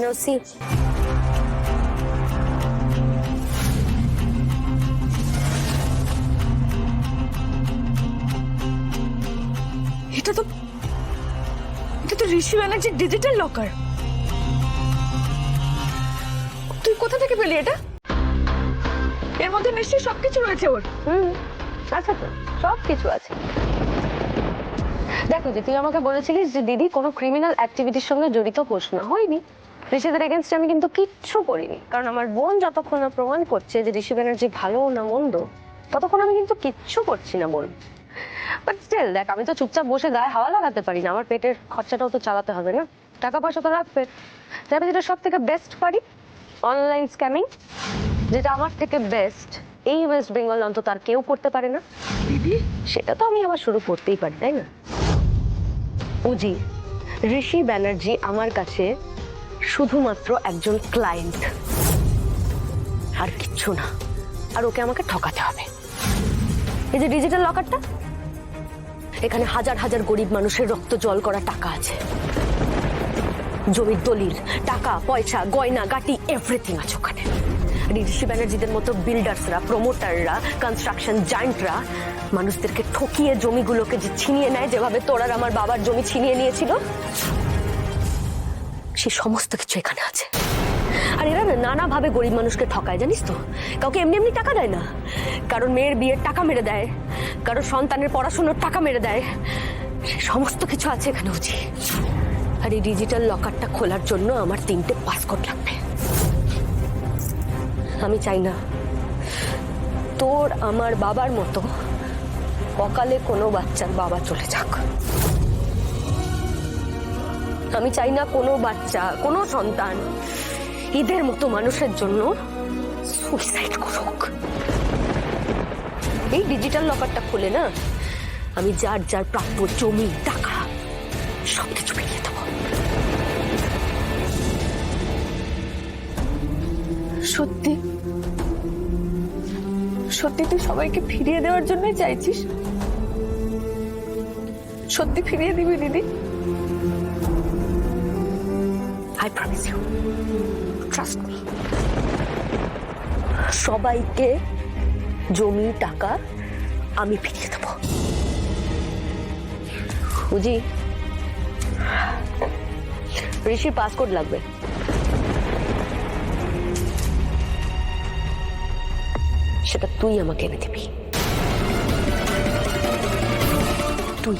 No, see. এটা তো ঋষি ব্যানার্জির ডিজিটাল লকার। তুই কোথা থেকে পেলি এটা? এর মধ্যে নিশ্চয়ই সবকিছু রয়েছে ওর। আচ্ছা, তো সবকিছু আছে। দেখো, যে তুই আমাকে বলেছিলিস যে দিদি কোনো ক্রিমিনাল অ্যাক্টিভিটির সঙ্গে জড়িত হোস না, হয়নি। ঋষিদের এগেনস্টে আমি কিন্তু কিচ্ছু করিনি, কারণ আমার বোন যতক্ষণ না প্রমাণ করছে যে ঋষি ব্যানার্জি ভালো না মন্দ, ততক্ষণ আমি কিন্তু কিচ্ছু করছি না বোন। বাট স্টিল দেখ, আমি তো চুপচাপ বসে গায়ে হাওয়া লাগাতে পারি না, আমার পেটের খরচাটাও তো চালাতে হবে না, টাকা পয়সা তো রাখবে। তাই আমি যেটা সব থেকে বেস্ট পারি, অনলাইন স্ক্যামিং, যেটা আমার থেকে বেস্ট এই ওয়েস্ট বেঙ্গল অন্তত আর কেউ করতে পারে না। সেটা তো আমি আবার শুরু করতেই পারি, তাই না? উজি, ঋষি ব্যানার্জি আমার কাছে শুধুমাত্র একজন ক্লায়েন্ট, আর কিচ্ছু না। আর ওকে আমাকে ঠকাতে হবে। এই যে ডিজিটাল লকারটা, এখানে হাজার হাজার গরিব মানুষের রক্ত জল করা টাকা আছে, জমির দলিল, টাকা পয়সা, গয়না গাটি, এভরিথিং আছে ওখানে। ঋষি ব্যানার্জিদের মতো বিল্ডার্সরা, প্রমোটাররা, কনস্ট্রাকশন জায়ান্টরা মানুষদেরকে ঠকিয়ে জমিগুলোকে যে ছিনিয়ে নেয়, যেভাবে তোর আর আমার বাবার জমি ছিনিয়ে নিয়েছিল, সে সমস্ত কিছু এখানে আছে। আর এরা না নানাভাবে গরিব মানুষকে ঠকায়, জানিস তো? কাউকে এমনি এমনি টাকা দেয় না, কারণ মেয়ের বিয়ের টাকা মেরে দেয়, কারো সন্তানের পড়াশোনার টাকা মেরে দেয়। সে সমস্ত কিছু আছে এখানে উজি। আর এই ডিজিটাল লকারটা খোলার জন্য আমার 3টে পাসপোর্ট লাগবে। আমি চাই না তোর আমার বাবার মতো অকালে কোনো বাচ্চার বাবা চলে যাক। আমি চাই না কোনো বাচ্চা, কোনো সন্তান এদের মতো মানুষের জন্য সুইসাইড করুক। এই ডিজিটাল লকারটা খুলে না আমি যার যার প্রাপ্য জমি, টাকা সবকিছু ফিরিয়ে দেবো। সত্যি সত্যি তুই সবাইকে ফিরিয়ে দেওয়ার জন্যই চাইছিস? সত্যি ফিরিয়ে দিবি দিদি? I promise you. Trust me. সবাইকে জমি, টাকা আমি ফিরিয়ে দেবো। বুঝি, ঋষির পাসপোর্ট লাগবে। সেটা তুই আমাকে এনে দিবি। তুই